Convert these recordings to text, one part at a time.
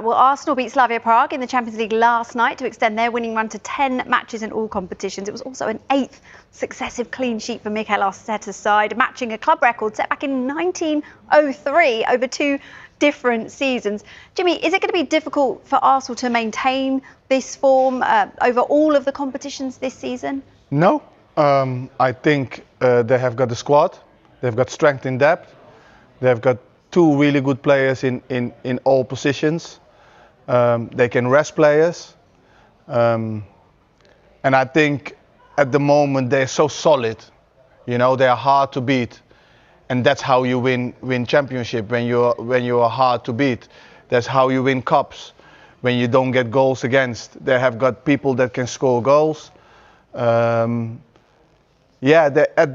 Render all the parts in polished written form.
Well, Arsenal beat Slavia Prague in the Champions League last night to extend their winning run to 10 matches in all competitions. It was also an 8th successive clean sheet for Mikel Arteta's side, matching a club record set back in 1903 over 2 different seasons. Jimmy, is it going to be difficult for Arsenal to maintain this form over all of the competitions this season? No, I think they have got the squad, they've got strength in depth, they've got 2 really good players in all positions. They can rest players, and I think at the moment they're so solid. You know, they are hard to beat, and that's how you win championship. When you are hard to beat, that's how you win cups. When you don't get goals against, they have got people that can score goals. At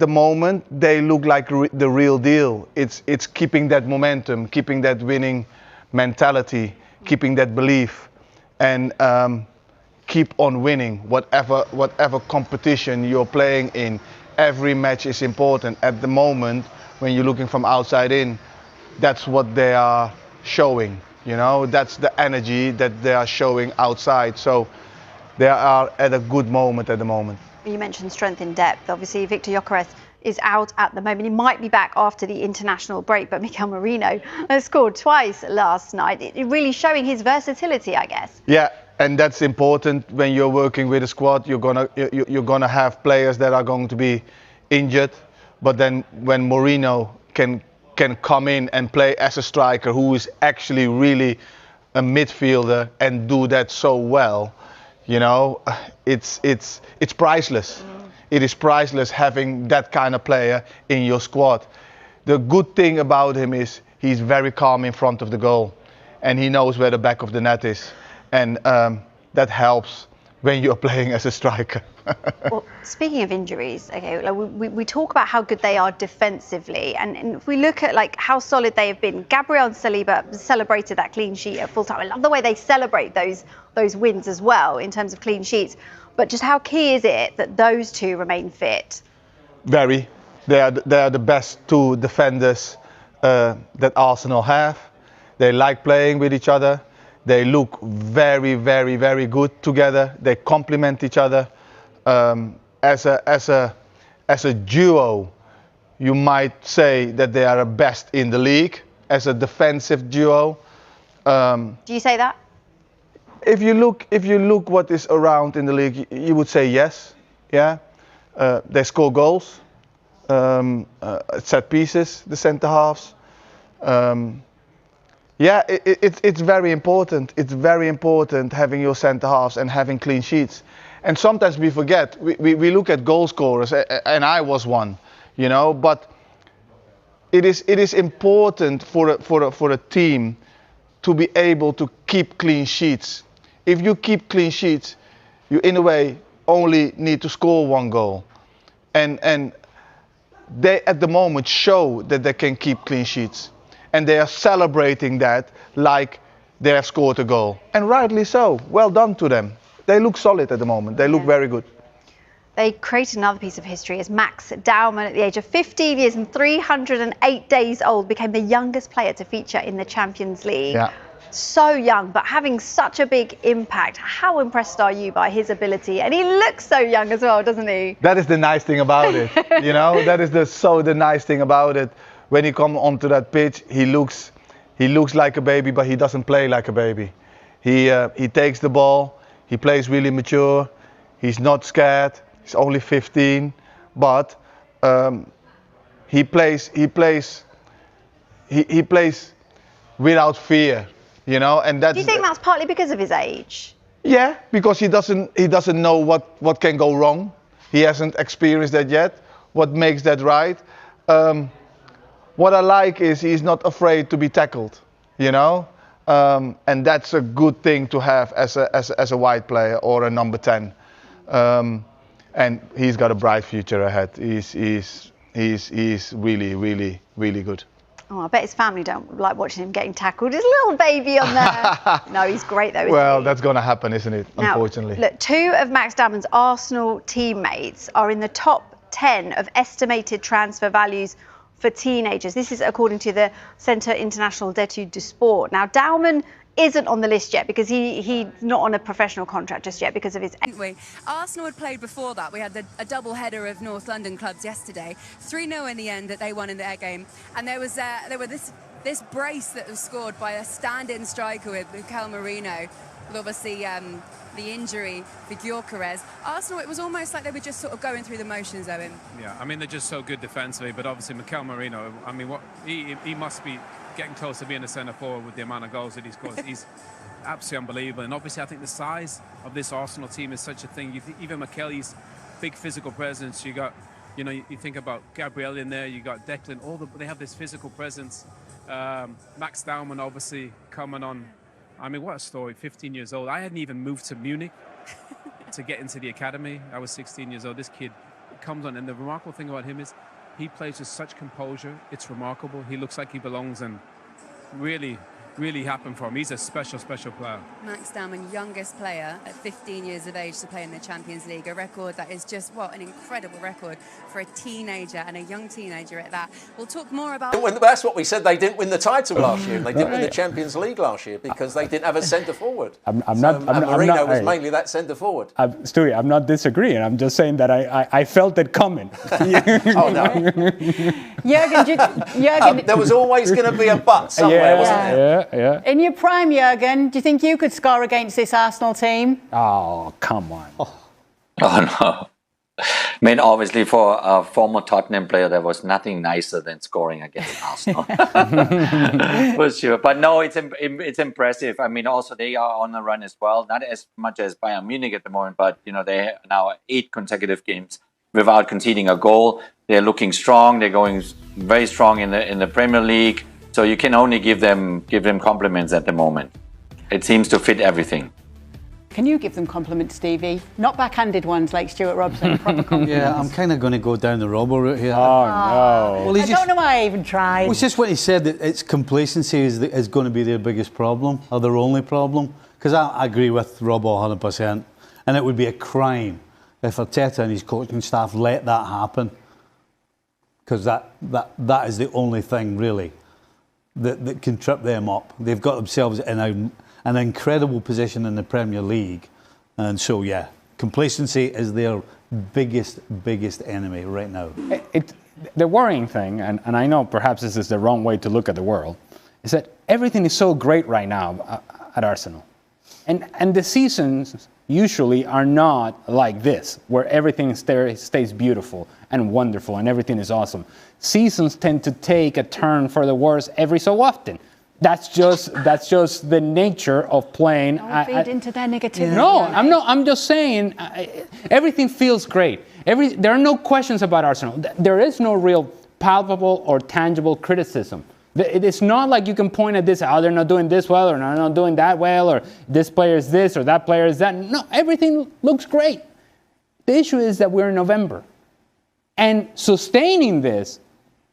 the moment they look like the real deal. It's keeping that momentum, keeping that winning mentality, keeping that belief, and keep on winning. Whatever competition you're playing in, every match is important. At the moment, when you're looking from outside in, that's what they are showing. You know, that's the energy that they are showing outside. So they are at a good moment at the moment. You mentioned strength in depth. Obviously, Victor Gyökeres is out at the moment. He might be back after the international break, but Mikel Merino has scored twice last night. It really showing his versatility, I guess. Yeah, and that's important when you're working with a squad. You're gonna have players that are going to be injured, but then when Merino can come in and play as a striker, who is actually really a midfielder and do that so well, you know, it's priceless. It is priceless having that kind of player in your squad. The good thing about him is he's very calm in front of the goal, and he knows where the back of the net is, and that helps when you're playing as a striker. Well, speaking of injuries, okay, like we talk about how good they are defensively, and if we look at like how solid they have been, Gabriel and Saliba celebrated that clean sheet at full time. I love the way they celebrate those wins as well in terms of clean sheets. But just how key is it that those 2 remain fit? Very. They are the best 2 defenders that Arsenal have. They like playing with each other. They look very, very, very good together. They complement each other. As a duo, you might say that they are the best in the league as a defensive duo. Do you say that? If you look what is around in the league, you would say yes. Yeah, they score goals, set pieces, the centre halves. It's very important. It's very important having your centre halves and having clean sheets. And sometimes we forget. We look at goal scorers, and I was one, you know. But it is important for a team to be able to keep clean sheets. If you keep clean sheets, you in a way only need to score 1 goal, and they at the moment show that they can keep clean sheets, and they are celebrating that like they have scored a goal, and rightly so. Well done to them. They look solid at the moment. They look very good. They created another piece of history as Max Dauman, at the age of 15 years and 308 days old, became the youngest player to feature in the Champions League. Yeah. So young, but having such a big impact. How impressed are you by his ability? And he looks so young as well, doesn't he? That is the nice thing about it. You know, that is the nice thing about it. When he comes onto that pitch, he looks like a baby, but he doesn't play like a baby. He takes the ball. He plays really mature. He's not scared. He's only 15, but he plays without fear, you know. And that's. Do you think that's partly because of his age? Yeah, because he doesn't know what can go wrong. He hasn't experienced that yet. What makes that right? What I like is he's not afraid to be tackled, you know. And that's a good thing to have as a wide player or a number 10. And he's got a bright future ahead. He's really, really, really good. Oh, I bet his family don't like watching him getting tackled. His little baby on there. No, he's great though, isn't well, he? That's going to happen, isn't it? Now, unfortunately. Look, 2 of Max Dauman's Arsenal teammates are in the top 10 of estimated transfer values for teenagers. This is according to the Centre International d'Etudes du Sport. Now, Dauman isn't on the list yet because he's not on a professional contract just yet because of his. Didn't we? Arsenal had played before that. We had a double header of North London clubs yesterday. 3-0 in the end that they won in their game, and there were this brace that was scored by a stand-in striker with Bukayo Saka, with obviously the injury for Gyökeres. Arsenal, it was almost like they were just sort of going through the motions, Owen. Yeah, I mean, they're just so good defensively, but obviously Bukayo Saka, I mean, he must be getting close to being a centre forward with the amount of goals that he scores. He's absolutely unbelievable, and obviously I think the size of this Arsenal team is such a thing. Even McKelly's big physical presence. You got, you think about Gabriel in there. You got Declan. They have this physical presence. Max Daumann obviously coming on. I mean, what a story, 15 years old. I hadn't even moved to Munich to get into the academy. I was 16 years old. This kid comes on, and the remarkable thing about him is he plays with such composure. It's remarkable. He looks like he belongs, and really, really happened for him. He's a special, special player. Max Daumann, youngest player at 15 years of age to play in the Champions League, a record that is just, an incredible record for a teenager, and a young teenager at that. We'll talk more about... That's what we said. They didn't win the title last year. They didn't win the Champions League last year because they didn't have a centre-forward. Mourinho was mainly that centre-forward. Stewie, I'm not disagreeing. I'm just saying that I felt it coming. Oh, no. Jurgen, there was always going to be a but somewhere, wasn't there? Yeah. In your prime, Jurgen, do you think you could score against this Arsenal team? Oh, come on. Oh, no. I mean, obviously, for a former Tottenham player, there was nothing nicer than scoring against Arsenal. For sure. But no, it's impressive. I mean, also, they are on the run as well. Not as much as Bayern Munich at the moment, but, they have now 8 consecutive games without conceding a goal. They're looking strong. They're going very strong in the Premier League. So you can only give them compliments at the moment. It seems to fit everything. Can you give them compliments, Stevie? Not backhanded ones like Stuart Robson. Proper compliments. Yeah, I'm kind of going to go down the Robbo route here. Oh, no. Well, I don't know why I even tried. Well, it's just what he said, that it's complacency is going to be their biggest problem, or their only problem. Because I agree with Robbo 100%. And it would be a crime if Arteta and his coaching staff let that happen. Because that is the only thing, really, that can trip them up. They've got themselves in an incredible position in the Premier League. And so, yeah, complacency is their biggest enemy right now. The worrying thing, and I know perhaps this is the wrong way to look at the world, is that everything is so great right now at Arsenal. And the seasons usually are not like this, where everything stays beautiful and wonderful and everything is awesome. Seasons tend to take a turn for the worse every so often. That's just the nature of playing. Don't feed into their negativity. No, I'm just saying everything feels great. There are no questions about Arsenal. There is no real palpable or tangible criticism. It's not like you can point at this, they're not doing this well, or they're not doing that well, or this player is this, or that player is that. No, everything looks great. The issue is that we're in November. And sustaining this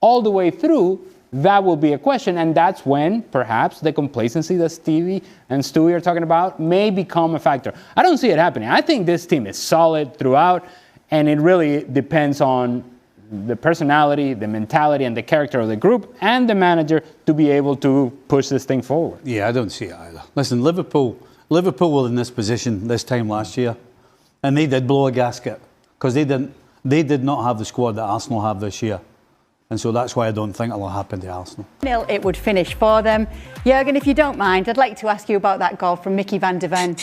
all the way through, that will be a question. And that's when, perhaps, the complacency that Stevie and Stewie are talking about may become a factor. I don't see it happening. I think this team is solid throughout, and it really depends on the personality, the mentality, and the character of the group and the manager to be able to push this thing forward. Yeah, I don't see it either. Listen, Liverpool were in this position this time last year, and they did blow a gasket because they did not have the squad that Arsenal have this year. And so that's why I don't think it'll happen to Arsenal. It would finish for them. Jurgen, if you don't mind, I'd like to ask you about that goal from Mickey van de Ven.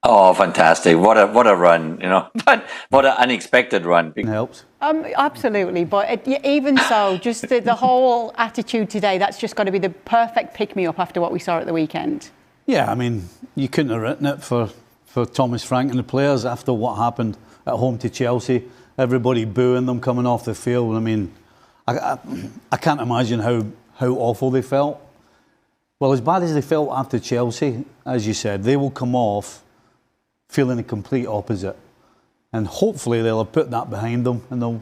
Oh, fantastic. What a run, but what an unexpected run. It helps. Absolutely, but even so, just the whole attitude today, that's just got to be the perfect pick-me-up after what we saw at the weekend. Yeah, I mean, you couldn't have written it for Thomas Frank and the players after what happened at home to Chelsea. Everybody booing them coming off the field. I mean, I can't imagine how awful they felt. Well, as bad as they felt after Chelsea, as you said, they will come off feeling the complete opposite. And hopefully they'll have put that behind them and they'll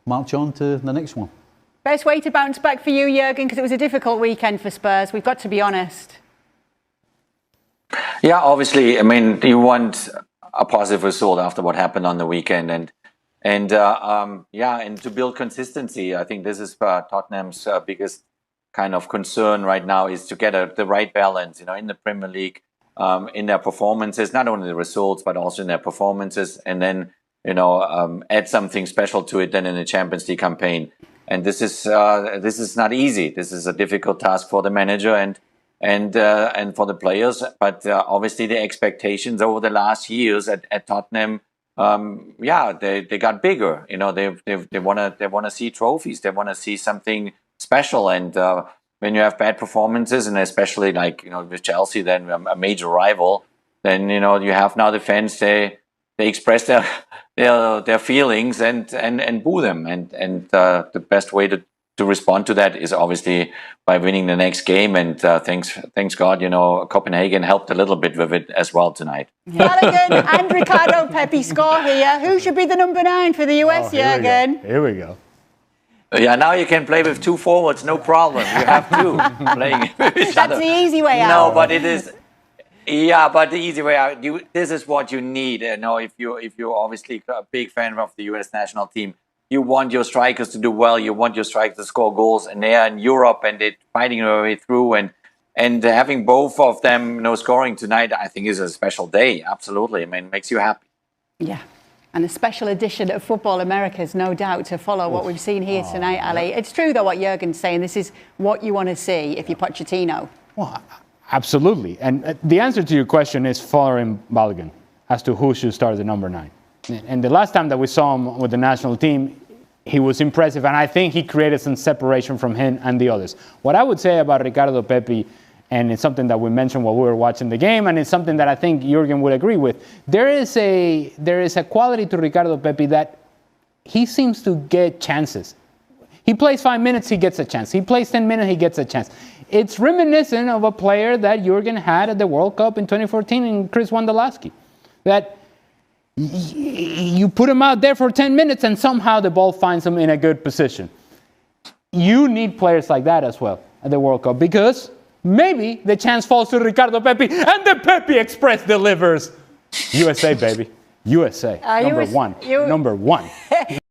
march on to the next one. Best way to bounce back for you, Jurgen, because it was a difficult weekend for Spurs. We've got to be honest. Yeah, obviously, I mean, you want a positive result after what happened on the weekend. And to build consistency, I think this is Tottenham's biggest kind of concern right now is to get the right balance, in the Premier League, in their performances, not only the results, but also in their performances, and then, add something special to it then in the Champions League campaign. And this is not easy. This is a difficult task for the manager and for the players. But obviously the expectations over the last years at Tottenham, they got bigger. They want to see trophies. They want to see something special. And when you have bad performances, and especially with Chelsea, then a major rival, then you have now the fans. They express their feelings and boo them. And the best way to respond to that is obviously by winning the next game. And thanks God, Copenhagen helped a little bit with it as well tonight. Balogun and Ricardo Pepi score here. Who should be the number 9 for the US, Jurgen? Here we go. Yeah, now you can play with 2 forwards, no problem. You have 2 playing with each other. That's the easy way out. No, but it is. Yeah, but the easy way out. This is what you need. If you're obviously a big fan of the U.S. national team, you want your strikers to do well. You want your strikers to score goals, and they are in Europe and they're fighting their way through. And having both of them, scoring tonight, I think is a special day. Absolutely, it makes you happy. Yeah. And a special edition of Football Americas, no doubt, to follow what we've seen here tonight, Ali. It's true, though, what Jurgen's saying. This is what you want to see if you're Pochettino. Well, absolutely. And the answer to your question is following Balogun as to who should start the number 9. And the last time that we saw him with the national team, he was impressive. And I think he created some separation from him and the others. What I would say about Ricardo Pepi, and it's something that we mentioned while we were watching the game, and it's something that I think Jurgen would agree with. There is a quality to Ricardo Pepi that he seems to get chances. He plays 5 minutes, he gets a chance. He plays 10 minutes, he gets a chance. It's reminiscent of a player that Jurgen had at the World Cup in 2014 in Chris Wondolowski. That you put him out there for 10 minutes and somehow the ball finds him in a good position. You need players like that as well at the World Cup, because maybe the chance falls to Ricardo Pepi, and the Pepi Express delivers. USA, baby. USA. Number one.